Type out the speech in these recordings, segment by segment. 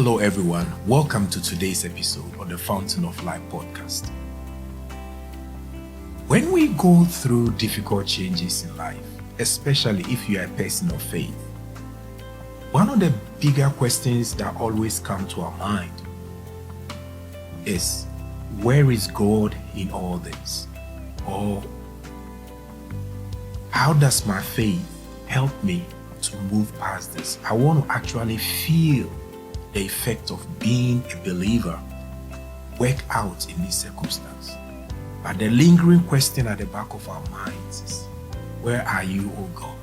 Hello everyone, welcome to today's episode of the Fountain of Life podcast. When we go through difficult changes in life, especially if you are a person of faith, one of the bigger questions that always come to our mind is, where is God in all this? Or how does my faith help me to move past this? I want to actually feel the effect of being a believer work out in this circumstance. But the lingering question at the back of our minds is, where are you, O God?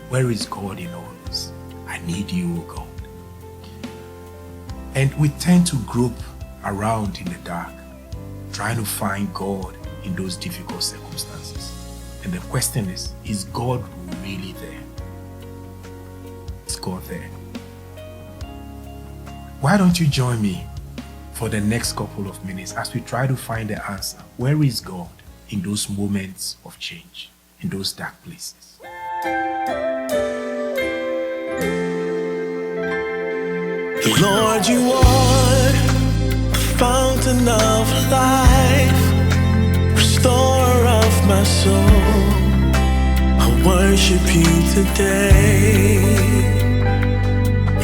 Where is God in all this? I need you, O God. And we tend to grope around in the dark, trying to find God in those difficult circumstances. And the question is God really there? Is God there? Why don't you join me for the next couple of minutes as we try to find the answer? Where is God in those moments of change, in those dark places? Lord, you are the fountain of life, restorer of my soul. I worship you today.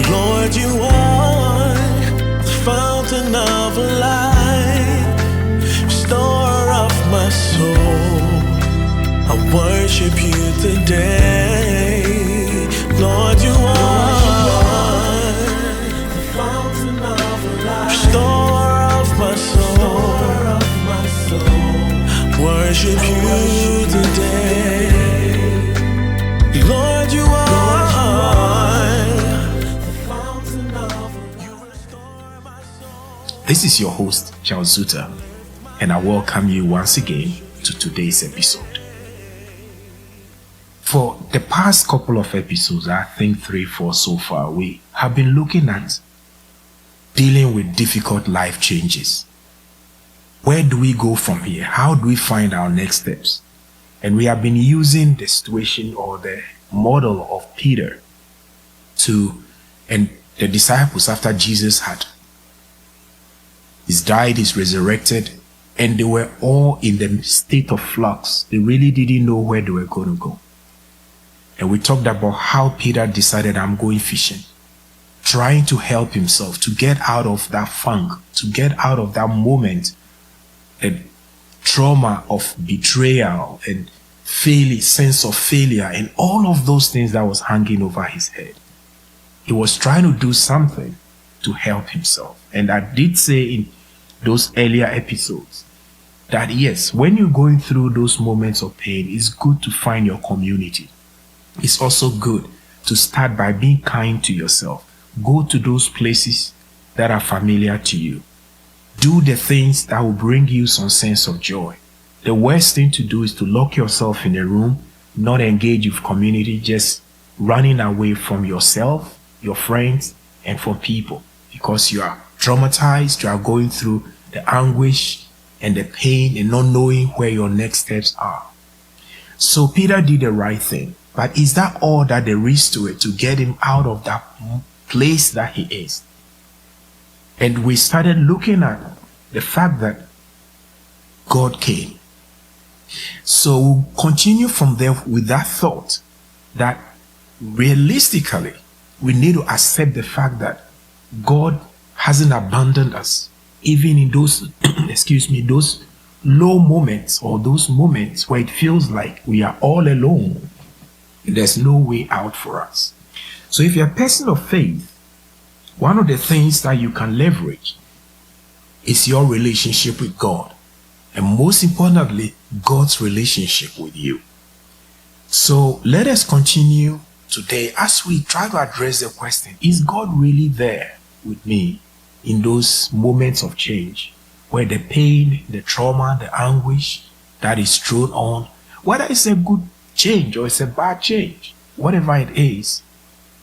Lord, you are the fountain of life, restorer of my soul. I worship you today. Lord, you are the fountain of life, restorer of my soul. Worship you today. Lord, you are. This is your host, Zuta, and I welcome you once again to today's episode. For the past couple of episodes, I think 3-4 so far, we have been looking at dealing with difficult life changes. Where do we go from here? How do we find our next steps? And we have been using the situation or the model of Peter and the disciples after Jesus had He's died, he's resurrected, and they were all in the state of flux. They really didn't know where they were going to go. And we talked about how Peter decided, I'm going fishing, trying to help himself to get out of that funk, to get out of that moment, the trauma of betrayal and sense of failure, and all of those things that was hanging over his head. He was trying to do something to help himself. And I did say in those earlier episodes that yes, when you're going through those moments of pain, it's good to find your community. It's also good to start by being kind to yourself. Go to those places that are familiar to you. Do the things that will bring you some sense of joy. The worst thing to do is to lock yourself in a room, not engage with community, just running away from yourself, your friends, and from people. Because you are traumatized, you are going through the anguish and the pain and not knowing where your next steps are. So Peter did the right thing. But is that all that there is to it to get him out of that place that he is? And we started looking at the fact that God came. So we'll continue from there with that thought that realistically, we need to accept the fact that God hasn't abandoned us, even in those, those low moments or those moments where it feels like we are all alone. There's no way out for us. So if you're a person of faith, one of the things that you can leverage is your relationship with God. And most importantly, God's relationship with you. So let us continue today as we try to address the question, is God really there with me in those moments of change where the pain, the trauma, the anguish that is thrown on, whether it's a good change or it's a bad change, whatever it is,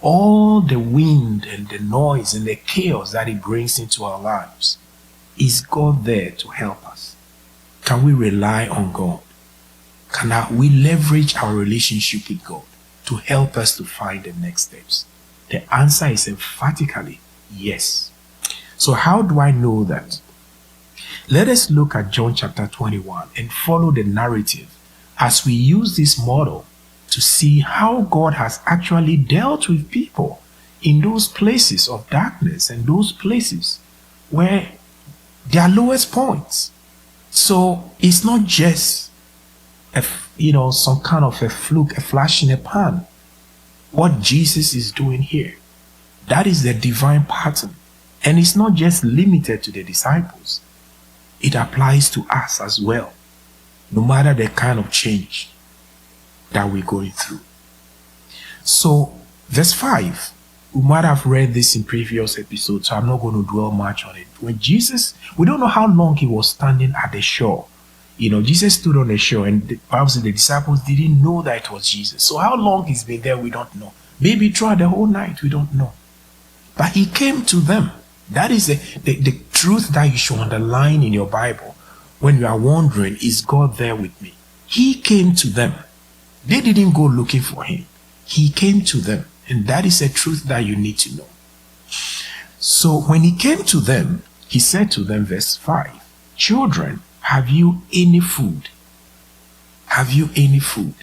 all the wind and the noise and the chaos that it brings into our lives, is God there to help us? Can we rely on God? Can we leverage our relationship with God to help us to find the next steps? The answer is emphatically yes. So how do I know that? Let us look at John chapter 21 and follow the narrative as we use this model to see how God has actually dealt with people in those places of darkness and those places where their lowest points. So it's not just some kind of a fluke, a flash in a pan. What Jesus is doing here, that is the divine pattern. And it's not just limited to the disciples. It applies to us as well, no matter the kind of change that we're going through. So, verse 5, we might have read this in previous episodes, so I'm not going to dwell much on it. When Jesus, we don't know how long he was standing at the shore. Jesus stood on the shore, and the Bible says the disciples didn't know that it was Jesus. So how long he's been there, we don't know. Maybe throughout the whole night, we don't know. But he came to them. That is the truth that you should underline in your Bible. When you are wondering, is God there with me? He came to them. They didn't go looking for him. He came to them. And that is a truth that you need to know. So when he came to them, he said to them, verse 5, "Children, have you any food? Have you any food?"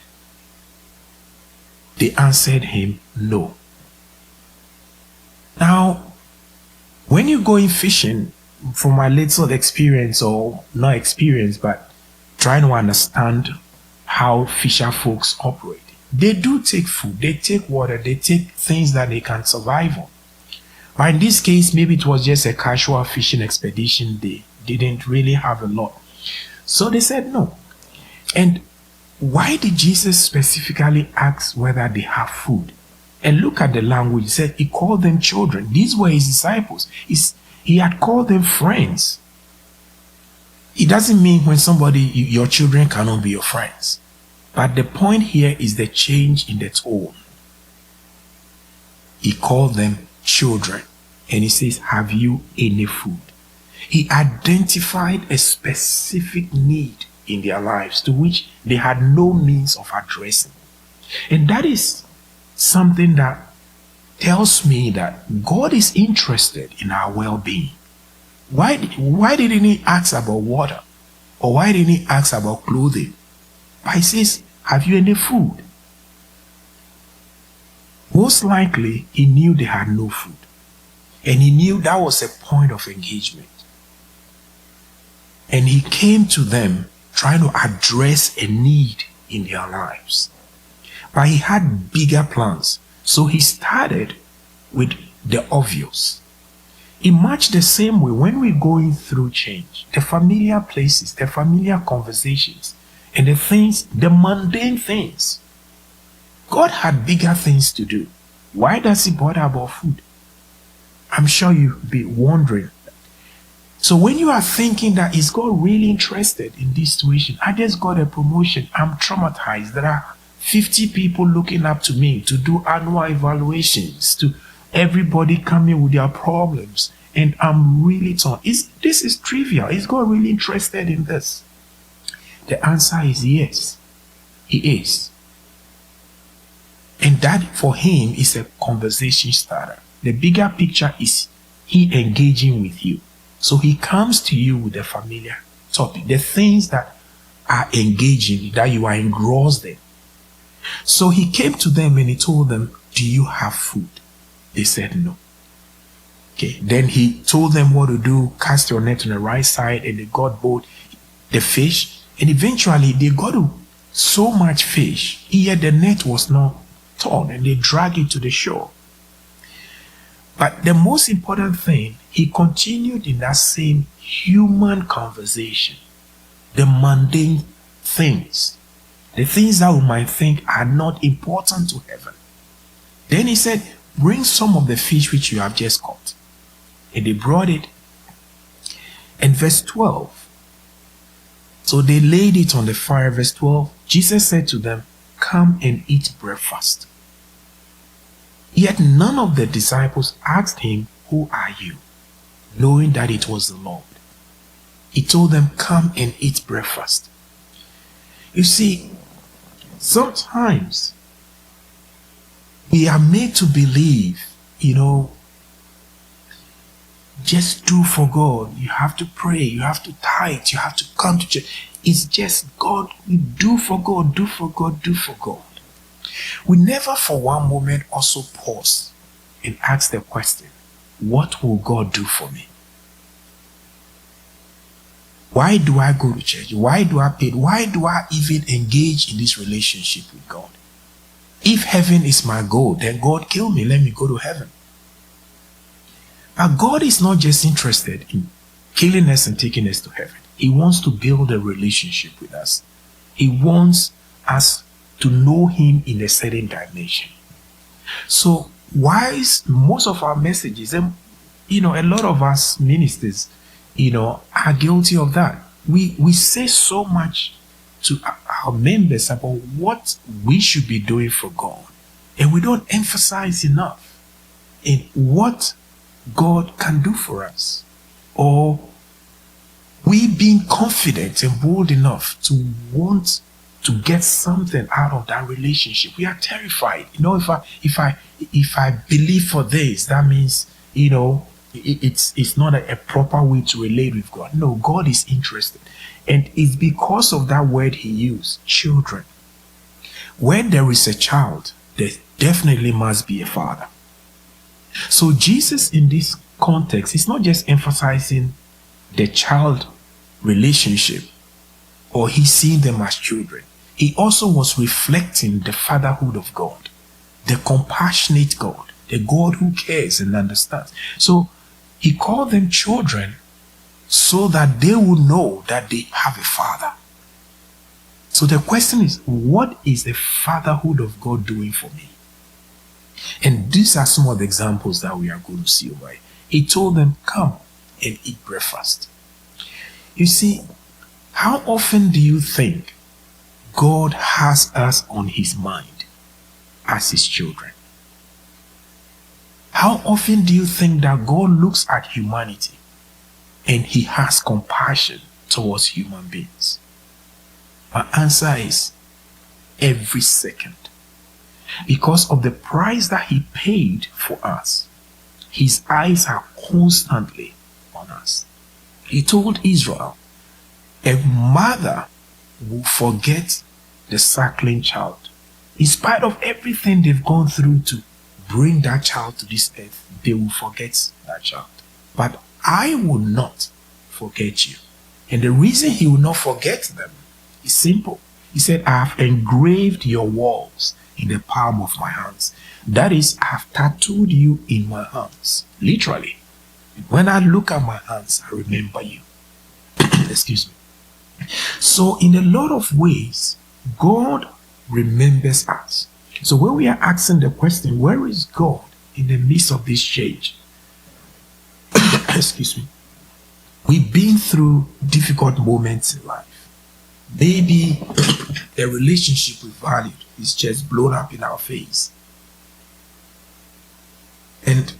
They answered him, "No." Now, when you're going fishing, from my little experience, or not experience, but trying to understand how fisher folks operate, they do take food, they take water, they take things that they can survive on. But in this case, maybe it was just a casual fishing expedition. They didn't really have a lot. So they said no. And why did Jesus specifically ask whether they have food? And look at the language. He said he called them children. These were his disciples. He had called them friends. It doesn't mean when your children cannot be your friends. But the point here is the change in the tone. He called them children. And he says, "Have you any food?" He identified a specific need in their lives to which they had no means of addressing. And that is something that tells me that God is interested in our well-being. Why didn't he ask about water? Or why didn't he ask about clothing? But he says, "Have you any food?" Most likely, he knew they had no food. And he knew that was a point of engagement. And he came to them trying to address a need in their lives. But he had bigger plans. So he started with the obvious. In much the same way, when we're going through change, the familiar places, the familiar conversations, and the things, the mundane things, God had bigger things to do. Why does he bother about food? I'm sure you'll be wondering. So when you are thinking that, is God really interested in this situation? I just got a promotion. I'm traumatized. There are 50 people looking up to me to do annual evaluations, to everybody coming with their problems, and I'm really torn. This is trivial. Is God really interested in this? The answer is yes, he is. And that for him is a conversation starter. The bigger picture is he engaging with you. So he comes to you with a familiar topic, the things that are engaging, that you are engrossed in. So he came to them and he told them, "Do you have food?" They said no. Okay. Then he told them what to do. Cast your net on the right side, and they got both the fish. And eventually they got so much fish, yet the net was not torn, and they dragged it to the shore. But the most important thing, he continued in that same human conversation. The mundane things. The things that we might think are not important to heaven. Then he said, "Bring some of the fish which you have just caught." And they brought it. And verse 12. So they laid it on the fire. Verse 12. Jesus said to them, "Come and eat breakfast." Yet none of the disciples asked him, "Who are you?" knowing that it was the Lord. He told them, "Come and eat breakfast." You see, sometimes we are made to believe, just do for God. You have to pray, you have to tithe, you have to come to church. It's just God. Do for God, do for God, do for God. We never for one moment also pause and ask the question, what will God do for me? Why do I go to church? Why do I pay? Why do I even engage in this relationship with God? If heaven is my goal, then God kill me. Let me go to heaven. But God is not just interested in killing us and taking us to heaven. He wants to build a relationship with us. He wants us to know Him in a certain dimension. So, why is most of our messages, and a lot of us ministers, are guilty of that. We say so much to our members about what we should be doing for God, and we don't emphasize enough in what God can do for us, or we being confident and bold enough to want to get something out of that relationship. We are terrified. If I believe for this, that means it's not a proper way to relate with God. No, God is interested, and it's because of that word He used, children. When there is a child, there definitely must be a father. So Jesus in this context is not just emphasizing the child relationship, or He's seeing them as children. He also was reflecting the fatherhood of God, the compassionate God, the God who cares and understands. So He called them children so that they would know that they have a father. So the question is, what is the fatherhood of God doing for me? And these are some of the examples that we are going to see over here. He told them, come and eat breakfast. You see, how often do you think God has us on His mind as His children? How often do you think that God looks at humanity and He has compassion towards human beings? My answer is every second. Because of the price that He paid for us, His eyes are constantly on us. He told Israel, a mother will forget the suckling child. In spite of everything they've gone through to bring that child to this earth, they will forget that child. But I will not forget you. And the reason He will not forget them is simple. He said, I have engraved your walls in the palm of my hands. That is, I have tattooed you in my hands. Literally. When I look at my hands, I remember you. Excuse me. So in a lot of ways, God remembers us. So when we are asking the question, where is God in the midst of this change? Excuse me. We've been through difficult moments in life. Maybe the relationship we valued is just blown up in our face. And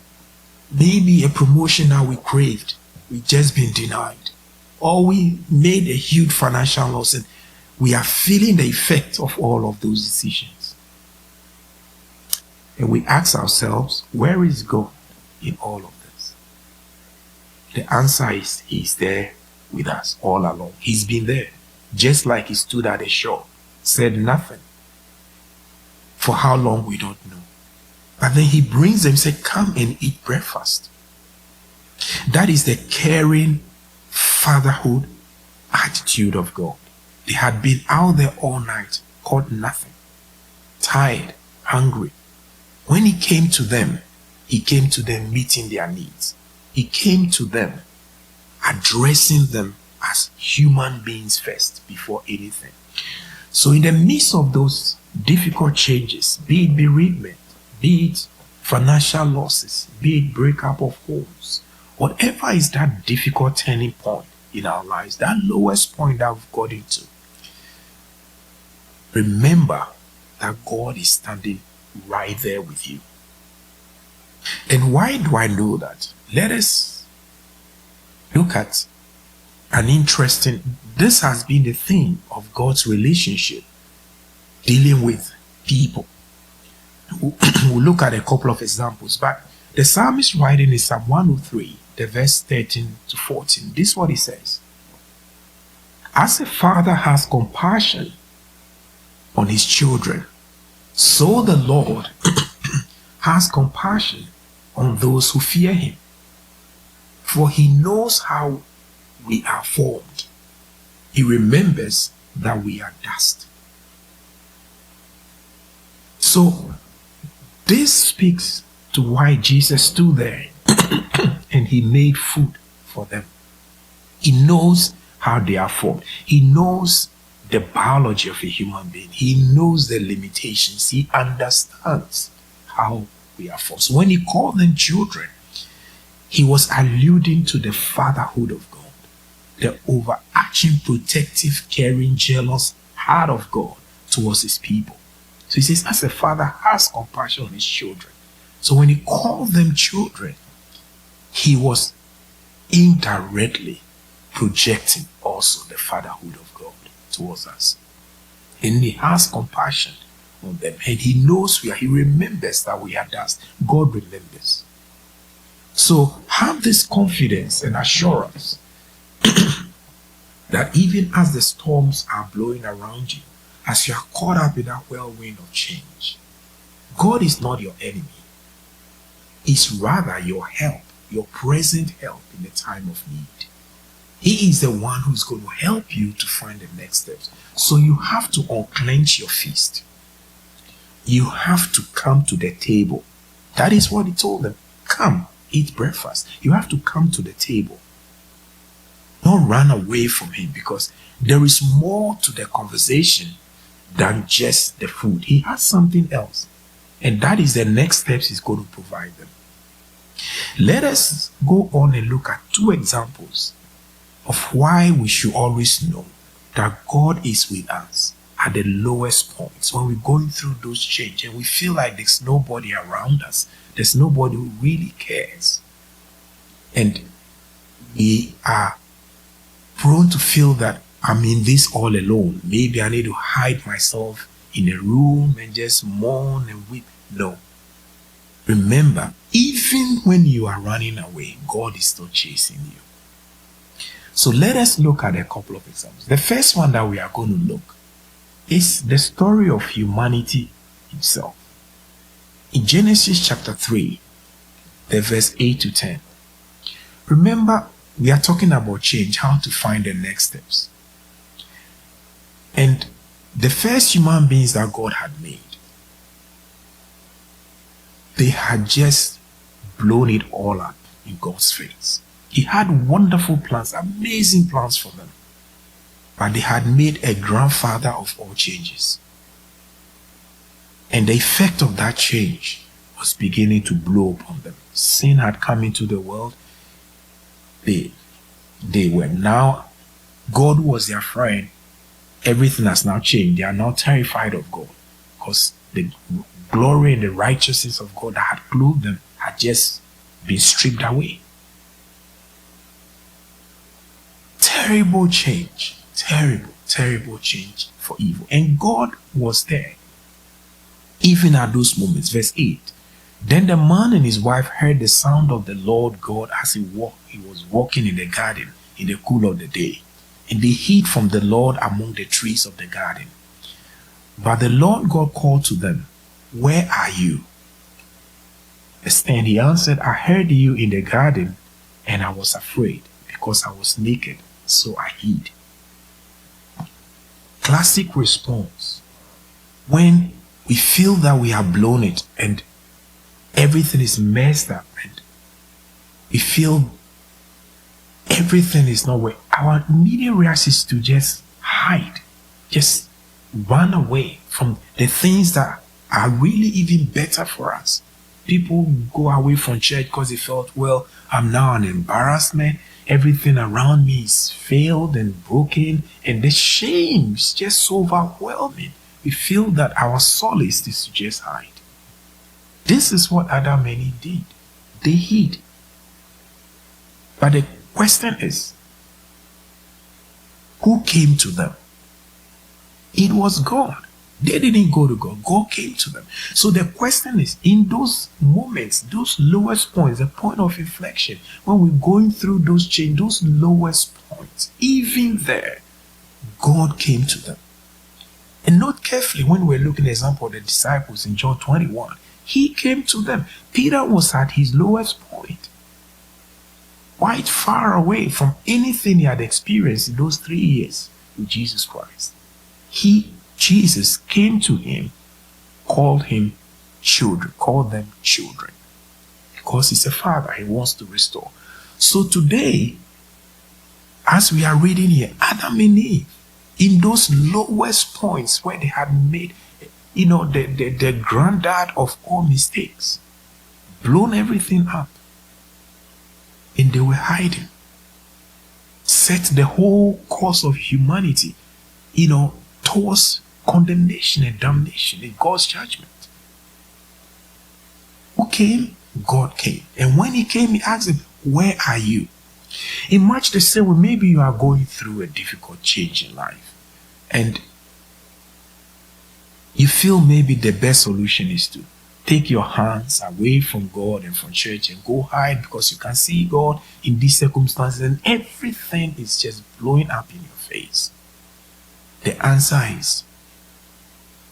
maybe a promotion that we craved, we've just been denied. Or we made a huge financial loss and we are feeling the effect of all of those decisions. And we ask ourselves, where is God in all of this? The answer is, He's there with us all along. He's been there. Just like He stood at the shore, said nothing. For how long, we don't know. But then He brings them, said, come and eat breakfast. That is the caring fatherhood attitude of God. They had been out there all night, caught nothing, tired, hungry. When He came to them meeting their needs. He came to them addressing them as human beings first before anything. So in the midst of those difficult changes, be it bereavement, be it financial losses, be it breakup of homes, whatever is that difficult turning point in our lives, that lowest point that we've got into, remember that God is standing right there with you. And why do I know that? Let us look at this has been the theme of God's relationship dealing with people. We'll look at a couple of examples, but the psalmist writing in Psalm 103, the verse 13 to 14. This is what it says. As a father has compassion on his children, so the Lord has compassion on those who fear him. For he knows how we are formed. He remembers that we are dust. So this speaks to why Jesus stood there and he made food for them. He knows how they are formed. He knows the biology of a human being. He knows the limitations. He understands how we are formed. So when he called them children, he was alluding to the fatherhood of God, the overarching, protective, caring, jealous heart of God towards his people. So he says, as a father has compassion on his children. So when he called them children, he was indirectly projecting also the fatherhood of God towards us. And he has compassion on them. And he knows he remembers that we are dust. God remembers. So have this confidence and assurance that even as the storms are blowing around you, as you are caught up in that whirlwind of change, God is not your enemy. He's rather your help, your present help in the time of need. He is the one who's going to help you to find the next steps. So you have to unclench your fist. You have to come to the table. That is what he told them. Come, eat breakfast. You have to come to the table. Don't run away from him, because there is more to the conversation than just the food. He has something else. And that is the next steps he's going to provide them. Let us go on and look at two examples of why we should always know that God is with us at the lowest points, when we're going through those changes and we feel like there's nobody around us, there's nobody who really cares, and we are prone to feel that I'm in this all alone. Maybe I need to hide myself in a room and just mourn and weep. No. Remember, even when you are running away, God is still chasing you. So let us look at a couple of examples. The first one that we are going to look is the story of humanity himself. In Genesis chapter 3, the verse 8 to 10. Remember, we are talking about change, how to find the next steps. And the first human beings that God had made, they had just blown it all up in God's face. He had wonderful plans, amazing plans for them. But they had made a grandfather of all changes. And the effect of that change was beginning to blow upon them. Sin had come into the world. They were now, God was their friend. Everything has now changed. They are now terrified of God, because the glory and the righteousness of God that had clothed them had just been stripped away. Terrible change. Terrible change for evil. And God was there, even at those moments. Verse 8. Then the man and his wife heard the sound of the Lord God as he was walking in the garden in the cool of the day. And they hid from the Lord among the trees of the garden. But the Lord God called to them, "Where are you?" And he answered, "I heard you in the garden, and I was afraid, because I was naked, so I hid." Classic response. When we feel that we have blown it and everything is messed up and we feel everything is not where, our immediate reaction is to just hide, just run away from the things that are really even better for us. People go away from church because they felt, well, I'm now an embarrassment. Everything around me is failed and broken, and the shame is just so overwhelming. We feel that our solace is to just hide. This is what Adam and Eve did. They hid. But the question is, who came to them? It was God. They didn't go to God. God came to them. So the question is, in those moments, those lowest points, the point of inflection, when we're going through those change, those lowest points, even there, God came to them. And note carefully when we're looking at the example of the disciples in John 21, he came to them. Peter was at his lowest point, quite far away from anything he had experienced in those 3 years with Jesus Christ. Jesus came to him, called them children. Because he's a father, he wants to restore. So today, as we are reading here, Adam and Eve, in those lowest points where they had made, the granddad of all mistakes, blown everything up, and they were hiding, set the whole course of humanity, towards condemnation and damnation in God's judgment. Who came? God came. And when he came, he asked them, where are you? In much the same way, maybe you are going through a difficult change in life, and you feel maybe the best solution is to take your hands away from God and from church and go hide because you can see God in these circumstances and everything is just blowing up in your face. The answer is,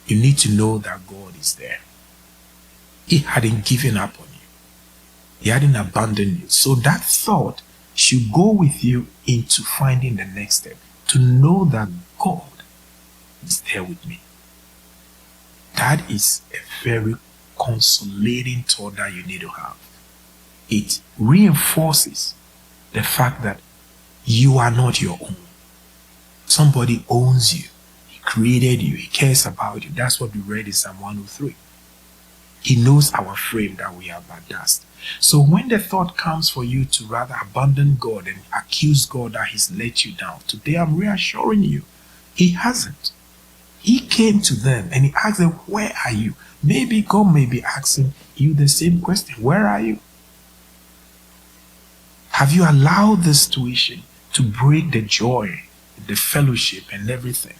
you need to know that God is there. He hadn't given up on you. He hadn't abandoned you. So that thought should go with you into finding the next step. To know that God is there with me. That is a very consolating thought that you need to have. It reinforces the fact that you are not your own. Somebody owns you. He created you. He cares about you. That's what we read in Psalm 103. He knows our frame, that we are but dust. So when the thought comes for you to rather abandon God and accuse God that he's let you down, today I'm reassuring you, he hasn't. He came to them and he asked them, where are you? Maybe God may be asking you the same question. Where are you? Have you allowed the situation to break the joy, the fellowship and everything?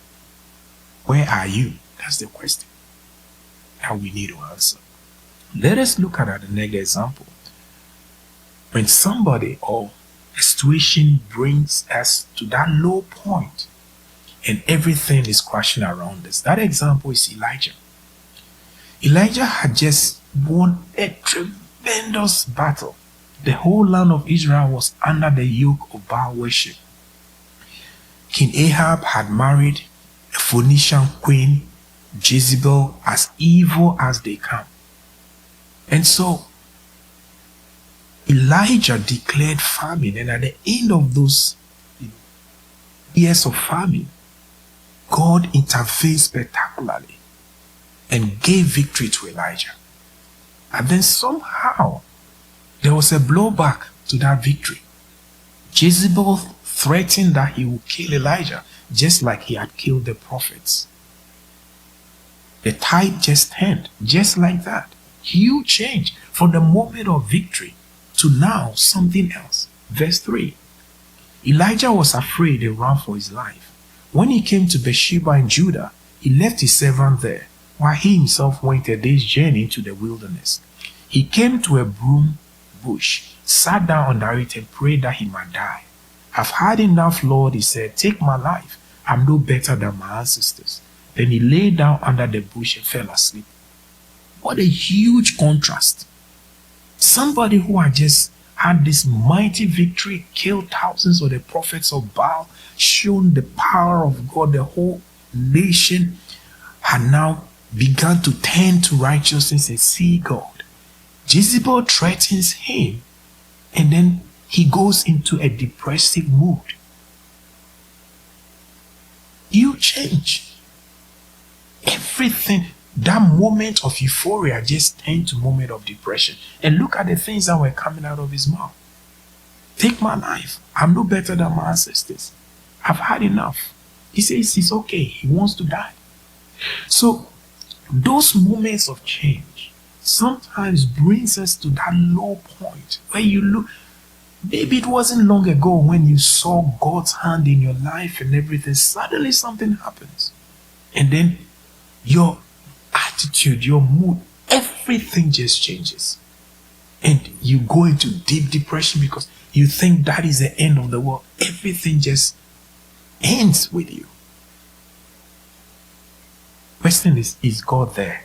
Where are you? That's the question that we need to answer. Let us look at the next example. When somebody or a situation brings us to that low point and everything is crashing around us. That example is Elijah. Elijah had just won a tremendous battle. The whole land of Israel was under the yoke of Baal worship. King Ahab had married a Phoenician queen, Jezebel, as evil as they come. And so Elijah declared famine, and at the end of those years of famine, God intervened spectacularly and gave victory to Elijah. And then somehow there was a blowback to that victory. Jezebel threatened that he would kill Elijah, just like he had killed the prophets. The tide just turned, just like that. Huge change from the moment of victory to now something else. Verse 3. Elijah was afraid and ran for his life. When he came to Beersheba in Judah, he left his servant there, while he himself went a day's journey into the wilderness. He came to a broom bush, sat down under it and prayed that he might die. I've had enough, Lord, he said. Take my life. I'm no better than my ancestors. Then he lay down under the bush and fell asleep. What a huge contrast. Somebody who had just had this mighty victory, killed thousands of the prophets of Baal, shown the power of God, the whole nation had now begun to turn to righteousness and see God. Jezebel threatens him, and then he goes into a depressive mood. You change. Everything, that moment of euphoria just turned to moment of depression. And look at the things that were coming out of his mouth. Take my life. I'm no better than my ancestors. I've had enough. He says it's okay. He wants to die. So those moments of change sometimes brings us to that low point where you look. Maybe it wasn't long ago when you saw God's hand in your life and everything. Suddenly something happens. And then your attitude, your mood, everything just changes. And you go into deep depression because you think that is the end of the world. Everything just ends with you. Question is God there?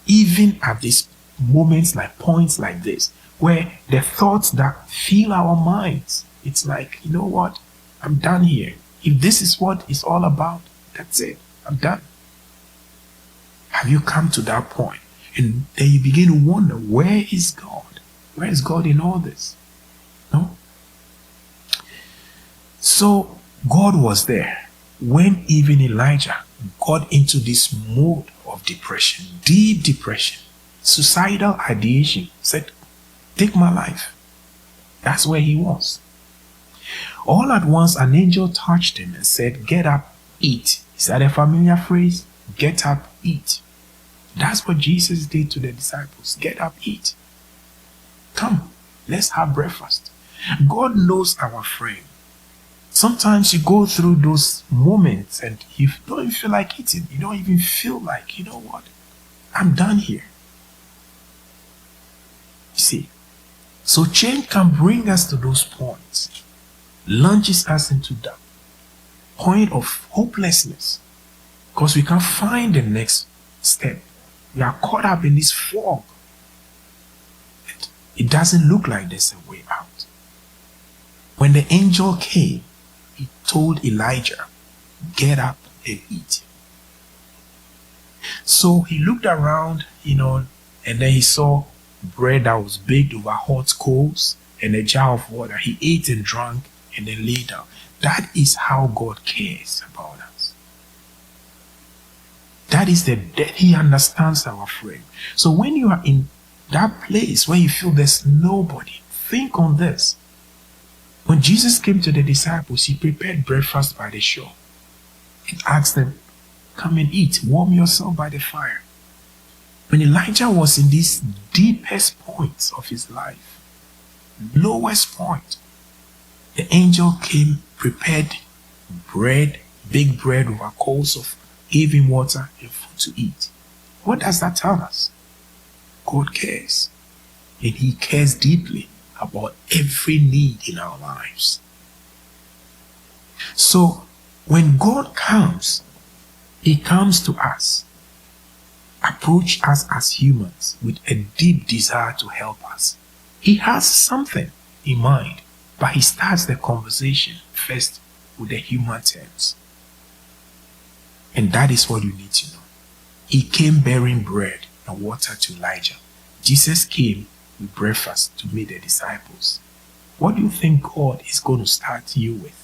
Even at these moments, like points like this, where the thoughts that fill our minds, it's like, you know what? I'm done here. If this is what it's all about, that's it. I'm done. Have you come to that point? And then you begin to wonder, where is God? Where is God in all this? No? So God was there when even Elijah got into this mode of depression, deep depression, suicidal ideation, said, take my life. That's where he was. All at once, an angel touched him and said, get up, eat. Is that a familiar phrase? Get up, eat. That's what Jesus did to the disciples. Get up, eat. Come, let's have breakfast. God knows our frame. Sometimes you go through those moments and you don't even feel like eating. You don't even feel like, you know what? I'm done here. You see? So change can bring us to those points. Launches us into that point of hopelessness. Because we can't find the next step. We are caught up in this fog. It doesn't look like there's a way out. When the angel came, he told Elijah, get up and eat. So he looked around, and then he saw bread that was baked over hot coals and a jar of water. He ate and drank and then lay down. That is how God cares about us. That is he understands our frame. So when you are in that place where you feel there's nobody, think on this. When Jesus came to the disciples, he prepared breakfast by the shore. He asked them, come and eat, warm yourself by the fire. When Elijah was in this deepest point of his life, lowest point, the angel came, prepared bread, big bread over coals of, gave him water and food to eat. What does that tell us? God cares. And he cares deeply about every need in our lives. So when God comes, he comes to us, approach us as humans with a deep desire to help us. He has something in mind, but he starts the conversation first with the human terms. And that is what you need to know. He came bearing bread and water to Elijah. Jesus came with breakfast to meet the disciples. What do you think God is going to start you with?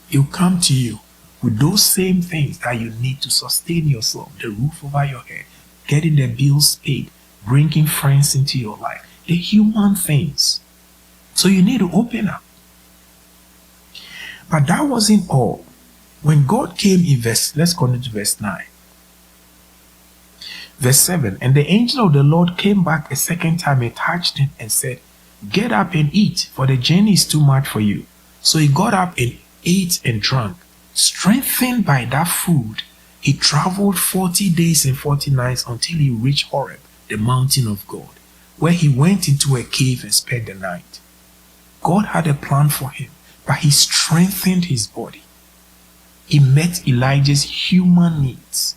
He'll come to you with those same things that you need to sustain yourself, the roof over your head, getting the bills paid, bringing friends into your life, the human things. So you need to open up. But that wasn't all. When God came in let's go into verse 9. Verse 7, and the angel of the Lord came back a second time and touched him and said, get up and eat, for the journey is too much for you. So he got up and ate and drank. Strengthened by that food, he traveled 40 days and 40 nights until he reached Horeb, the mountain of God, where he went into a cave and spent the night. God had a plan for him, but he strengthened his body. He met Elijah's human needs,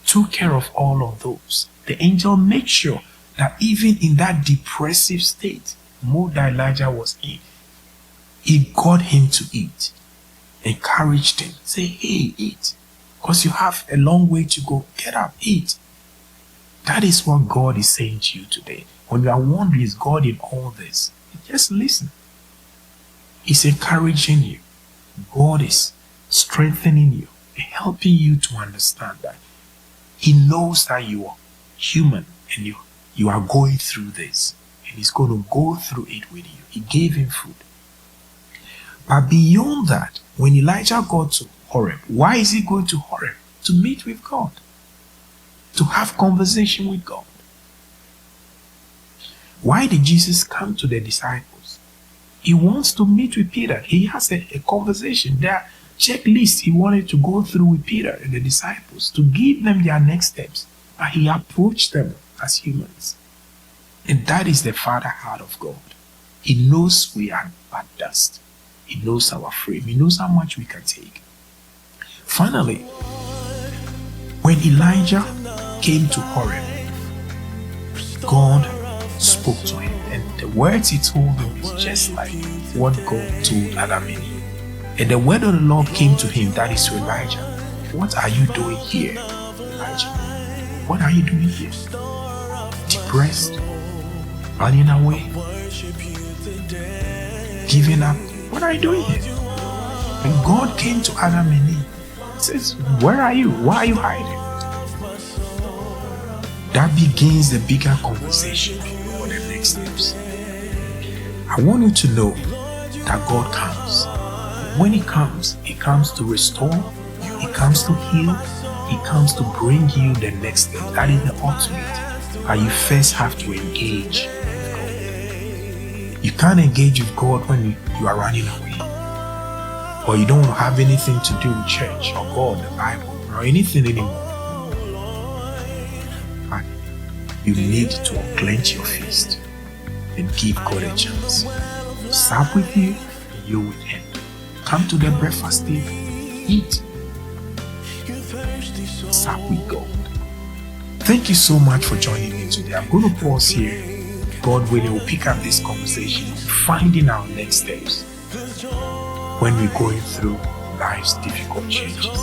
took care of all of those. The angel made sure that even in that depressive state, mode that Elijah was in, he got him to eat, encouraged him, say, hey, eat, because you have a long way to go. Get up, eat. That is what God is saying to you today. When you are wondering, is God in all this? Just listen. He's encouraging you. God is strengthening you and helping you to understand that he knows that you are human and you are going through this, and he's going to go through it with you. He gave him food. But beyond that, when Elijah got to Horeb, why is he going to Horeb? To meet with God, to have conversation with God. Why did Jesus come to the disciples? He wants to meet with Peter. He has a conversation. They are checklist he wanted to go through with Peter and the disciples to give them their next steps. But he approached them as humans. And that is the Father heart of God. He knows we are but dust. He knows our frame. He knows how much we can take. Finally, when Elijah came to Horeb, God spoke to him. And the words he told him is just like what God told Adam and Eve. And the word of the Lord came to him, that is to Elijah. What are you doing here, Elijah? What are you doing here? Depressed? Running away? Giving up? What are you doing here? And God came to Adam and Eve. He says, where are you? Why are you hiding? That begins the bigger conversation for the next steps. I want you to know that God comes. When He comes to restore, He comes to heal, He comes to bring you the next step. That is the ultimate. But you first have to engage with God. You can't engage with God when you are running away, or you don't have anything to do with church or God, the Bible, or anything anymore. But you need to unclench your fist and give God a chance. Sup with you, and you with Him. Come to the breakfast table, eat, sup with God. Thank you so much for joining me today. I'm going to pause here. God willing, we'll pick up this conversation, finding our next steps when we're going through life's difficult changes.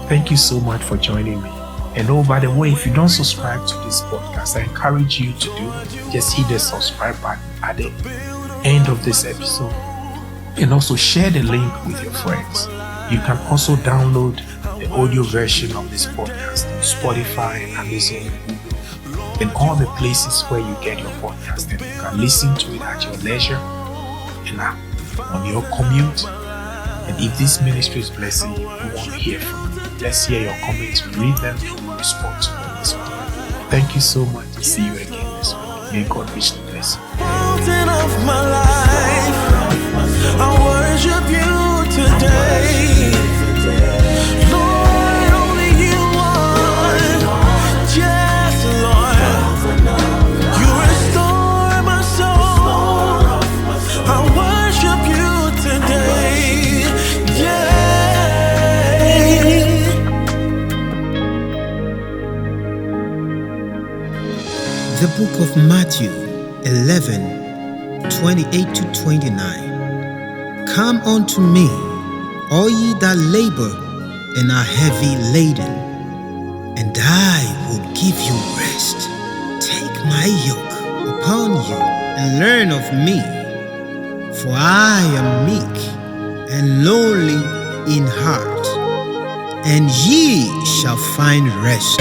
Thank you so much for joining me. And oh, by the way, if you don't subscribe to this podcast, I encourage you to do it. Just hit the subscribe button at the end of this episode. And also share the link with your friends. You can also download the audio version of this podcast on Spotify, Amazon, Google, and all the places where you get your podcast. And you can listen to it at your leisure and on your commute. And if this ministry is blessing you, we want to hear from you. Let's hear your comments. We read them and we respond to them this week. Thank you so much. See you again this week. May God richly bless you. Fountain of my life, I worship you today. Lord, only you are. Yes, Lord. You restore my soul. I worship you today. Yeah. The book of Matthew 11, 28 to 29. Come unto me, all ye that labor and are heavy laden, and I will give you rest. Take my yoke upon you and learn of me, for I am meek and lowly in heart, and ye shall find rest